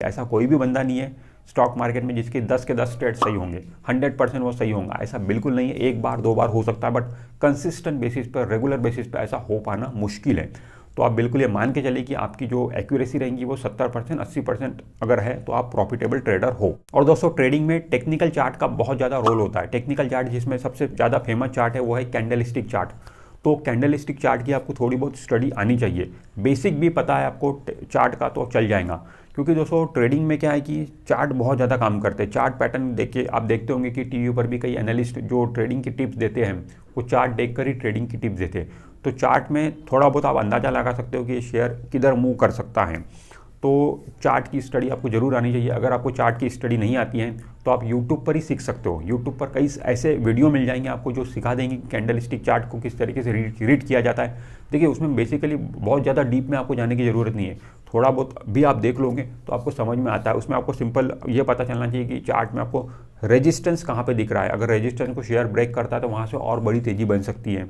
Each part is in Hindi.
ऐसा कोई भी बंदा नहीं है स्टॉक मार्केट में जिसके 10 के 10 ट्रेड सही होंगे, 100% वो सही होंगे, ऐसा बिल्कुल नहीं है। एक बार दो बार हो सकता है, बट कंसिस्टेंट बेसिस पर, रेगुलर बेसिस पर ऐसा हो पाना मुश्किल है। तो आप बिल्कुल ये मान के चलिए कि आपकी जो एक्यूरेसी रहेंगी वो 70% 80% अगर है तो आप प्रॉफिटेबल ट्रेडर हो। और दोस्तों ट्रेडिंग में टेक्निकल चार्ट का बहुत ज़्यादा रोल होता है। टेक्निकल चार्ट जिसमें सबसे ज़्यादा फेमस चार्ट है वो है कैंडलस्टिक चार्ट। तो कैंडलस्टिक चार्ट की आपको थोड़ी बहुत स्टडी आनी चाहिए, बेसिक भी पता है आपको चार्ट का तो चल जाएगा। क्योंकि दोस्तों ट्रेडिंग में क्या है कि चार्ट बहुत ज़्यादा काम करते हैं। चार्ट पैटर्न देख के आप देखते होंगे कि टीवी पर भी कई एनालिस्ट जो ट्रेडिंग की टिप्स देते हैं वो चार्ट देखकर ही ट्रेडिंग की टिप्स देते हैं। तो चार्ट में थोड़ा बहुत आप अंदाज़ा लगा सकते हो कि ये शेयर किधर मूव कर सकता है। तो चार्ट की स्टडी आपको ज़रूर आनी चाहिए। अगर आपको चार्ट की स्टडी नहीं आती है तो आप यूट्यूब पर ही सीख सकते हो। यूट्यूब पर कई ऐसे वीडियो मिल जाएंगे आपको जो सिखा देंगे कि कैंडलस्टिक चार्ट को किस तरीके से रीड किया जाता है। देखिए उसमें बेसिकली बहुत ज़्यादा डीप में आपको जाने की ज़रूरत नहीं है, थोड़ा बहुत भी आप देख लोगे तो आपको समझ में आता है। उसमें आपको सिंपल ये पता चलना चाहिए कि चार्ट में आपको रेजिस्टेंस कहाँ पे दिख रहा है। अगर रेजिस्टेंस को शेयर ब्रेक करता है तो वहाँ से और बड़ी तेज़ी बन सकती है।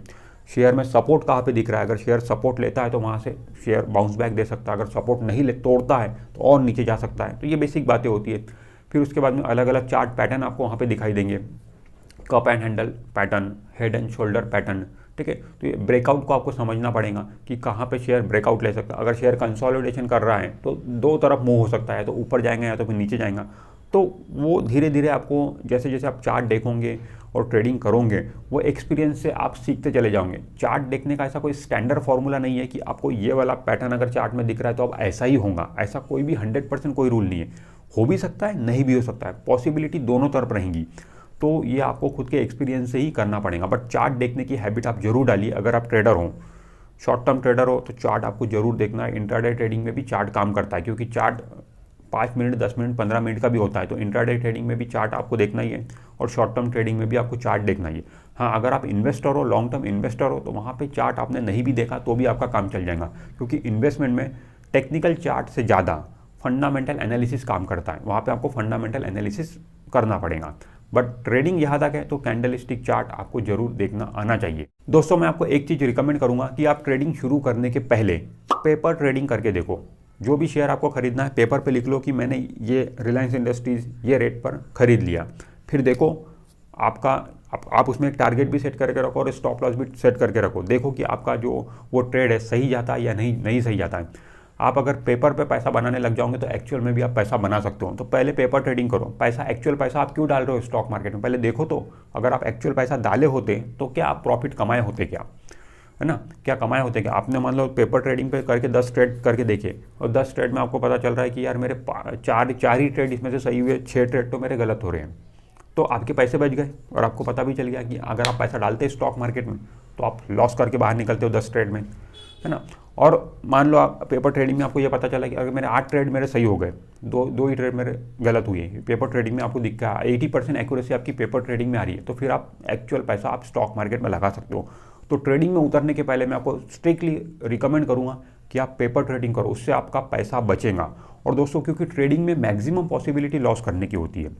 शेयर में सपोर्ट कहाँ पे दिख रहा है, अगर शेयर सपोर्ट लेता है तो वहाँ से शेयर बाउंस बैक दे सकता है, अगर सपोर्ट नहीं ले तोड़ता है तो और नीचे जा सकता है। तो ये बेसिक बातें होती है। फिर उसके बाद में अलग अलग चार्ट पैटर्न आपको वहाँ पे दिखाई देंगे, cup and handle pattern, head and shoulder pattern, ठीक है। तो ये ब्रेकआउट को आपको समझना पड़ेगा कि कहाँ पे शेयर ब्रेकआउट ले सकता है। अगर शेयर कंसोलिडेशन कर रहा है तो दो तरफ मूव हो सकता है, तो ऊपर जाएंगे या तो फिर नीचे जाएगा। तो वो धीरे धीरे आपको जैसे जैसे आप चार्ट देखोगे और ट्रेडिंग करोगे वो एक्सपीरियंस से आप सीखते चले जाओगे। चार्ट देखने का ऐसा कोई स्टैंडर्ड फॉर्मूला नहीं है कि आपको ये वाला पैटर्न अगर चार्ट में दिख रहा है तो अब ऐसा ही होगा, ऐसा कोई भी 100% कोई रूल नहीं है। हो भी सकता है, नहीं भी हो सकता है, पॉसिबिलिटी दोनों तरफ रहेंगी। तो ये आपको खुद के एक्सपीरियंस से ही करना पड़ेगा। बट चार्ट देखने की हैबिट आप जरूर डालिए। अगर आप ट्रेडर हो, शॉर्ट टर्म ट्रेडर हो, तो चार्ट आपको जरूर देखना है। इंट्राडे ट्रेडिंग में भी चार्ट काम करता है, क्योंकि चार्ट 5 मिनट 10 मिनट 15 मिनट का भी होता है। तो इंट्राडे ट्रेडिंग में भी चार्ट आपको देखना ही है और शॉर्ट टर्म ट्रेडिंग में भी आपको चार्ट देखना ही है। हाँ, अगर आप इन्वेस्टर हो, लॉन्ग टर्म इन्वेस्टर हो, तो वहाँ पे चार्ट आपने नहीं भी देखा तो भी आपका काम चल जाएगा। क्योंकि इन्वेस्टमेंट में टेक्निकल चार्ट से ज़्यादा फंडामेंटल एनालिसिस काम करता है। वहाँ पर आपको फंडामेंटल एनालिसिस करना पड़ेगा। बट ट्रेडिंग यहाँ तक है तो कैंडलस्टिक चार्ट आपको जरूर देखना आना चाहिए। दोस्तों मैं आपको एक चीज़ रिकमेंड करूँगा कि आप ट्रेडिंग शुरू करने के पहले पेपर ट्रेडिंग करके देखो। जो भी शेयर आपको खरीदना है पेपर पे लिख लो कि मैंने ये रिलायंस इंडस्ट्रीज़ ये रेट पर खरीद लिया। फिर देखो आप उसमें एक टारगेट भी सेट करके रखो और स्टॉप लॉस भी सेट करके रखो। देखो कि आपका जो वो ट्रेड है सही जाता है या नहीं सही जाता है। आप अगर पेपर पे पैसा बनाने लग जाओगे तो एक्चुअल में भी आप पैसा बना सकते हो। तो पहले पेपर ट्रेडिंग करो। एक्चुअल पैसा आप क्यों डाल रहे हो स्टॉक मार्केट में, पहले देखो। तो अगर आप एक्चुअल पैसा डाले होते तो क्या आप प्रॉफिट कमाए होते, क्या है ना, क्या कमाए होते क्या। आपने मान लो पेपर ट्रेडिंग पे करके 10 ट्रेड करके देखे और 10 ट्रेड में आपको पता चल रहा है कि यार मेरे चार ही ट्रेड इसमें से सही हुए, 6 ट्रेड तो मेरे गलत हो रहे हैं। तो आपके पैसे बच गए और आपको पता भी चल गया कि अगर आप पैसा डालते स्टॉक मार्केट में तो आप लॉस करके बाहर निकलते हो 10 ट्रेड में, है ना। और मान लो आप पेपर ट्रेडिंग में आपको ये पता चला कि अगर मेरे 8 ट्रेड मेरे सही हो गए, दो ही ट्रेड मेरे गलत हुए। पेपर ट्रेडिंग में आपको दिखा 80% एक्यूरेसी आपकी पेपर ट्रेडिंग में आ रही है, तो फिर आप एक्चुअल पैसा आप स्टॉक मार्केट में लगा सकते हो। तो ट्रेडिंग में उतरने के पहले मैं आपको स्ट्रिक्टली रिकमेंड करूंगा कि आप पेपर ट्रेडिंग करो, उससे आपका पैसा बचेगा। और दोस्तों क्योंकि ट्रेडिंग में मैक्सिमम पॉसिबिलिटी लॉस करने की होती है,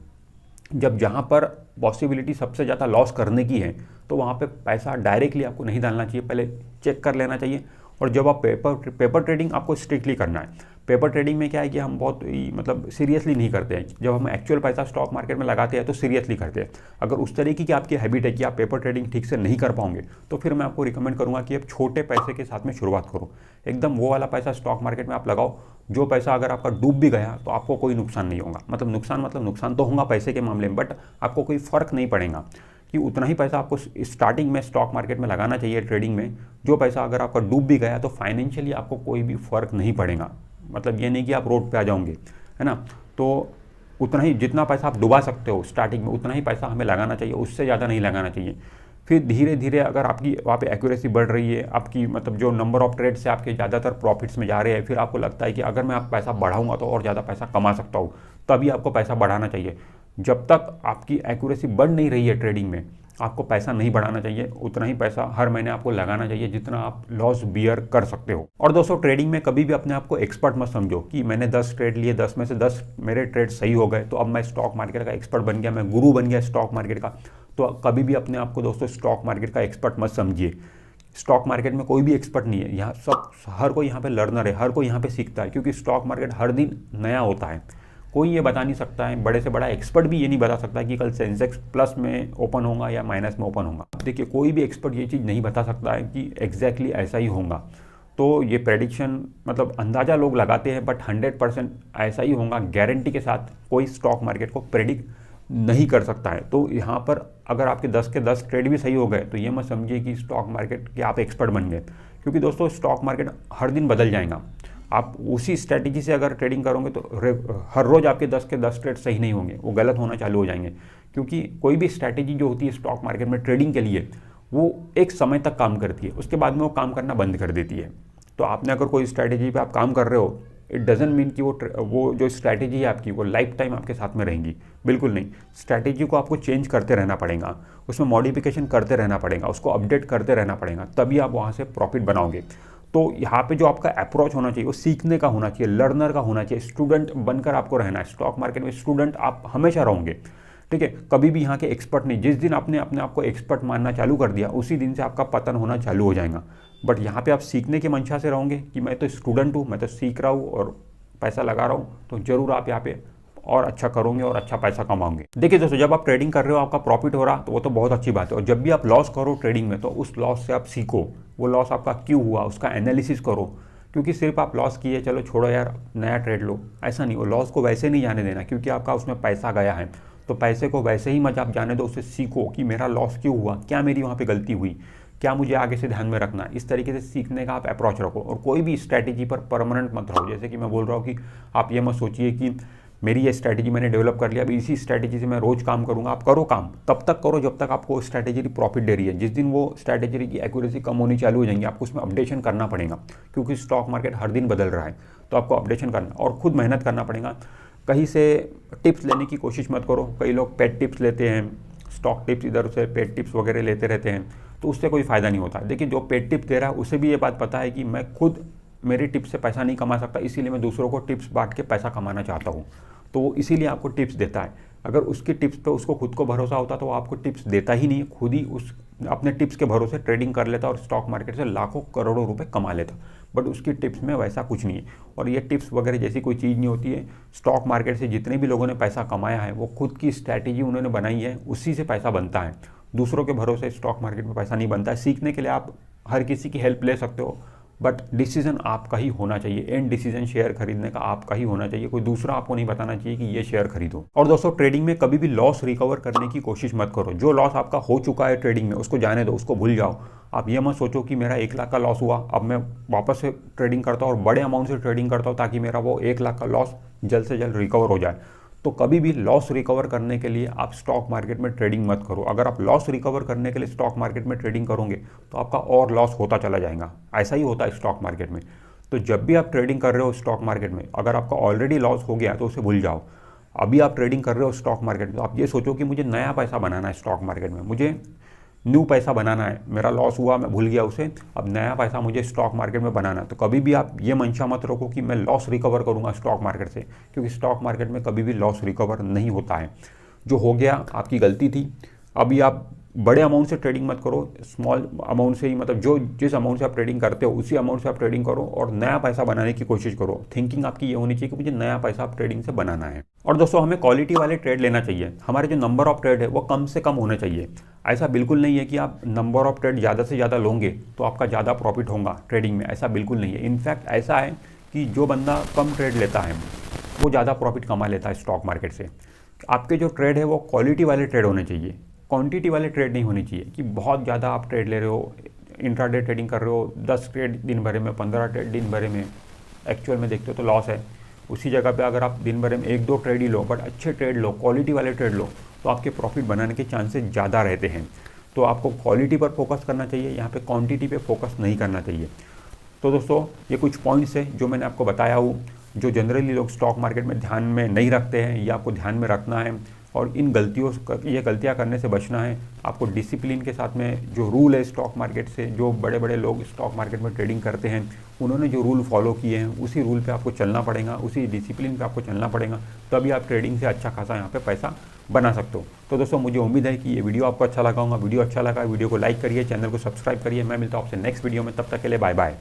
जब जहाँ पर पॉसिबिलिटी सबसे ज़्यादा लॉस करने की है तो वहाँ पे पैसा डायरेक्टली आपको नहीं डालना चाहिए, पहले चेक कर लेना चाहिए। और जब आप पेपर ट्रेडिंग आपको स्ट्रिक्टली करना है। पेपर ट्रेडिंग में क्या है कि हम बहुत मतलब सीरियसली नहीं करते हैं। जब हम एक्चुअल पैसा स्टॉक मार्केट में लगाते हैं तो सीरियसली करते हैं। अगर उस तरीके की आपकी हैबिट है कि आप पेपर ट्रेडिंग ठीक से नहीं कर पाओगे तो फिर मैं आपको रिकमेंड करूँगा कि आप छोटे पैसे के साथ में शुरुआत करो। एकदम वो वाला पैसा स्टॉक मार्केट में आप लगाओ जो पैसा अगर आपका डूब भी गया तो आपको कोई नुकसान नहीं होगा। मतलब नुकसान तो होगा पैसे के मामले में, बट आपको कोई फ़र्क नहीं पड़ेगा कि उतना ही पैसा आपको स्टार्टिंग में स्टॉक मार्केट में लगाना चाहिए ट्रेडिंग में। जो पैसा अगर आपका डूब भी गया तो फाइनेंशियली आपको कोई भी फ़र्क नहीं पड़ेगा। मतलब ये नहीं कि आप रोड पे आ जाओगे, है ना। तो उतना ही जितना पैसा आप डुबा सकते हो स्टार्टिंग में उतना ही पैसा हमें लगाना चाहिए, उससे ज़्यादा नहीं लगाना चाहिए। फिर धीरे धीरे अगर आपकी वहाँ पे एक्यूरेसी बढ़ रही है, आपकी मतलब जो नंबर ऑफ ट्रेड से आपके ज़्यादातर प्रॉफिट्स में जा रहे हैं, फिर आपको लगता है कि अगर मैं आप पैसा बढ़ाऊंगा तो और ज़्यादा पैसा कमा सकता हूँ, तभी आपको पैसा बढ़ाना चाहिए। जब तक आपकी एक्यूरेसी बढ़ नहीं रही है ट्रेडिंग में आपको पैसा नहीं बढ़ाना चाहिए। उतना ही पैसा हर महीने आपको लगाना चाहिए जितना आप लॉस बियर कर सकते हो। और दोस्तों ट्रेडिंग में कभी भी अपने आप को एक्सपर्ट मत समझो कि मैंने 10 ट्रेड लिए, 10 में से 10 मेरे ट्रेड सही हो गए तो अब मैं स्टॉक मार्केट का एक्सपर्ट बन गया, मैं गुरु बन गया स्टॉक मार्केट का। तो कभी भी अपने आप को दोस्तों स्टॉक मार्केट का एक्सपर्ट मत समझिए, स्टॉक मार्केट में कोई भी एक्सपर्ट नहीं है, यहाँ सब हर कोई यहाँ पे लर्नर है, हर कोई यहाँ पे सीखता है, क्योंकि स्टॉक मार्केट हर दिन नया होता है। कोई ये बता नहीं सकता है, बड़े से बड़ा एक्सपर्ट भी ये नहीं बता सकता कि कल सेंसेक्स प्लस में ओपन होगा या माइनस में ओपन होगा। देखिए कोई भी एक्सपर्ट ये चीज़ नहीं बता सकता है कि एग्जैक्टली ऐसा ही होगा। तो ये प्रेडिक्शन मतलब अंदाज़ा लोग लगाते हैं, बट 100% ऐसा ही होगा गारंटी के साथ कोई स्टॉक मार्केट को प्रेडिक्ट नहीं कर सकता है। तो यहाँ पर अगर आपके 10 के 10 ट्रेड भी सही हो गए तो ये मत समझिए कि स्टॉक मार्केट के आप एक्सपर्ट बन गए, क्योंकि दोस्तों स्टॉक मार्केट हर दिन बदल जाएगा। आप उसी स्ट्रैटेजी से अगर ट्रेडिंग करोगे तो हर रोज़ आपके 10 के 10 ट्रेड सही नहीं होंगे, वो गलत होना चालू हो जाएंगे। क्योंकि कोई भी स्ट्रैटेजी जो होती है स्टॉक मार्केट में ट्रेडिंग के लिए, वो एक समय तक काम करती है, उसके बाद में वो काम करना बंद कर देती है। तो आपने अगर कोई स्ट्रैटेजी पे आप काम कर रहे हो, इट डजंट मीन कि वो जो स्ट्रैटेजी है आपकी वो लाइफ टाइम आपके साथ में रहेंगी, बिल्कुल नहीं। स्ट्रैटेजी को आपको चेंज करते रहना पड़ेगा, उसमें मॉडिफिकेशन करते रहना पड़ेगा, उसको अपडेट करते रहना पड़ेगा, तभी आप वहाँ से प्रॉफिट बनाओगे। तो यहाँ पे जो आपका अप्रोच होना चाहिए वो सीखने का होना चाहिए, लर्नर का होना चाहिए, स्टूडेंट बनकर आपको रहना है। स्टॉक मार्केट में स्टूडेंट आप हमेशा रहोगे, ठीक है, कभी भी यहाँ के एक्सपर्ट नहीं। जिस दिन आपने अपने आप को एक्सपर्ट मानना चालू कर दिया, उसी दिन से आपका पतन होना चालू हो जाएगा। बट यहाँ पे आप सीखने की मंशा से रहोगे कि मैं तो स्टूडेंट हूँ, मैं तो सीख रहा हूँ और पैसा लगा रहा हूँ, तो जरूर आप यहाँ पे और अच्छा करोगे और अच्छा पैसा कमाओगे। देखिए दोस्तों, जब आप ट्रेडिंग कर रहे हो आपका प्रॉफिट हो रहा तो वो तो बहुत अच्छी बात है, और जब भी आप लॉस करो ट्रेडिंग में तो उस लॉस से आप सीखो, वो लॉस आपका क्यों हुआ उसका एनालिसिस करो। क्योंकि सिर्फ आप लॉस किए चलो छोड़ो यार नया ट्रेड लो, ऐसा नहीं। वो लॉस को वैसे नहीं जाने देना, क्योंकि आपका उसमें पैसा गया है, तो पैसे को वैसे ही मत आप जाने दो, उससे सीखो कि मेरा लॉस क्यों हुआ, क्या मेरी वहाँ पे गलती हुई, क्या मुझे आगे से ध्यान में रखना। इस तरीके से सीखने का आप अप्रोच रखो, और कोई भी स्ट्रैटेजी पर परमानेंट मत रहो। जैसे कि मैं बोल रहा हूँ कि आप ये मत सोचिए कि मेरी ये स्ट्रैटेजी मैंने डेवलप कर लिया, अभी इसी स्ट्रैटेजी से मैं रोज़ काम करूँगा। आप करो काम, तब तक करो जब तक आपको स्ट्रैटेजी प्रॉफिट दे रही है। जिस दिन वो स्ट्रैटेजी की एक्यूरेसी कम होनी चालू हो जाएंगी, आपको उसमें अपडेशन करना पड़ेगा, क्योंकि स्टॉक मार्केट हर दिन बदल रहा है। तो आपको अपडेशन करना और खुद मेहनत करना पड़ेगा। कहीं से टिप्स लेने की कोशिश मत करो। कई लोग पेड टिप्स लेते हैं, स्टॉक टिप्स इधर से पेड टिप्स वगैरह लेते रहते हैं, तो उससे कोई फ़ायदा नहीं होता। देखिए जो पेड टिप दे रहा है उसे भी ये बात पता है कि मैं खुद मेरी टिप्स से पैसा नहीं कमा सकता, इसीलिए मैं दूसरों को टिप्स बांट के पैसा कमाना चाहता हूँ, तो वो इसीलिए आपको टिप्स देता है। अगर उसकी टिप्स पे उसको खुद को भरोसा होता तो वो आपको टिप्स देता ही नहीं, खुद ही उस अपने टिप्स के भरोसे ट्रेडिंग कर लेता और स्टॉक मार्केट से लाखों करोड़ों रुपए कमा लेता। बट उसकी टिप्स में वैसा कुछ नहीं है, और ये टिप्स वगैरह जैसी कोई चीज़ नहीं होती है। स्टॉक मार्केट से जितने भी लोगों ने पैसा कमाया है वो खुद की स्ट्रैटेजी उन्होंने बनाई है, उसी से पैसा बनता है। दूसरों के भरोसे स्टॉक मार्केट में पैसा नहीं बनता है। सीखने के लिए आप हर किसी की हेल्प ले सकते हो, बट डिसीजन आपका ही होना चाहिए। एंड डिसीजन शेयर खरीदने का आपका ही होना चाहिए, कोई दूसरा आपको नहीं बताना चाहिए कि ये शेयर खरीदो। और दोस्तों ट्रेडिंग में कभी भी लॉस रिकवर करने की कोशिश मत करो। जो लॉस आपका हो चुका है ट्रेडिंग में उसको जाने दो, उसको भूल जाओ। आप ये मत सोचो कि मेरा 1 लाख का लॉस हुआ, अब मैं वापस से ट्रेडिंग करता हूँ और बड़े अमाउंट से ट्रेडिंग करता हूँ ताकि मेरा वो 1 लाख का लॉस जल्द से जल्द रिकवर हो जाए। तो कभी भी लॉस रिकवर करने के लिए आप स्टॉक मार्केट में ट्रेडिंग मत करो। अगर आप लॉस रिकवर करने के लिए स्टॉक मार्केट में ट्रेडिंग करोगे तो आपका और लॉस होता चला जाएगा। ऐसा ही होता है स्टॉक मार्केट में। तो जब भी आप ट्रेडिंग कर रहे हो स्टॉक मार्केट में, अगर आपका ऑलरेडी लॉस हो गया तो उसे भूल जाओ। अभी आप ट्रेडिंग कर रहे हो स्टॉक मार्केट में तो आप ये सोचो कि मुझे नया पैसा बनाना है स्टॉक मार्केट में, मुझे न्यू पैसा बनाना है। मेरा लॉस हुआ, मैं भूल गया उसे, अब नया पैसा मुझे स्टॉक मार्केट में बनाना है। तो कभी भी आप ये मंशा मत रखो कि मैं लॉस रिकवर करूंगा स्टॉक मार्केट से, क्योंकि स्टॉक मार्केट में कभी भी लॉस रिकवर नहीं होता है। जो हो गया आपकी गलती थी। अभी आप बड़े अमाउंट से ट्रेडिंग मत करो, स्मॉल अमाउंट से ही, मतलब जो जिस अमाउंट से आप ट्रेडिंग करते हो उसी अमाउंट से आप ट्रेडिंग करो और नया पैसा बनाने की कोशिश करो। थिंकिंग आपकी ये होनी चाहिए कि मुझे नया पैसा आप ट्रेडिंग से बनाना है। और दोस्तों हमें क्वालिटी वाले ट्रेड लेना चाहिए। हमारे जो नंबर ऑफ ट्रेड है वो कम से कम होने चाहिए। ऐसा बिल्कुल नहीं है कि आप नंबर ऑफ ट्रेड ज़्यादा से ज़्यादा लोगे तो आपका ज़्यादा प्रॉफिट होगा ट्रेडिंग में, ऐसा बिल्कुल नहीं है। इनफैक्ट ऐसा है कि जो बंदा कम ट्रेड लेता है वो ज़्यादा प्रॉफिट कमा लेता है स्टॉक मार्केट से। आपके जो ट्रेड है वो क्वालिटी वाले ट्रेड होने चाहिए, क्वांटिटी वाले ट्रेड नहीं होनी चाहिए कि बहुत ज़्यादा आप ट्रेड ले रहे हो, इंट्राडे ट्रेडिंग कर रहे हो, 10 ट्रेड दिन भर में, 15 ट्रेड दिन भर में, एक्चुअल में देखते हो तो लॉस है। उसी जगह पे अगर आप दिन भर में 1-2 ट्रेड ही लो, बट अच्छे ट्रेड लो, क्वालिटी वाले ट्रेड लो, तो आपके प्रॉफिट बनाने के चांसेस ज़्यादा रहते हैं। तो आपको क्वालिटी पर फोकस करना चाहिए, यहाँ पे क्वांटिटी पे फोकस नहीं करना चाहिए। तो दोस्तों ये कुछ पॉइंट्स हैं जो मैंने आपको बताया हूँ, जो जनरली लोग स्टॉक मार्केट में ध्यान में नहीं रखते हैं, ये आपको ध्यान में रखना है। और इन ये गलतियां करने से बचना है। आपको डिसिप्लिन के साथ में जो रूल है स्टॉक मार्केट से, जो बड़े बड़े लोग स्टॉक मार्केट में ट्रेडिंग करते हैं उन्होंने जो रूल फॉलो किए हैं उसी रूल पे आपको चलना पड़ेगा, उसी डिसिप्लिन पे आपको चलना पड़ेगा, तभी आप ट्रेडिंग से अच्छा खासा यहाँ पे पैसा बना सकते हो। तो दोस्तों मुझे उम्मीद है कि ये वीडियो आपको अच्छा लगा होगा। वीडियो अच्छा लगा वीडियो को लाइक करिए, चैनल को सब्सक्राइब करिए। मैं मिलता हूँ आपसे नेक्स्ट वीडियो में, तब तक के लिए बाय बाय।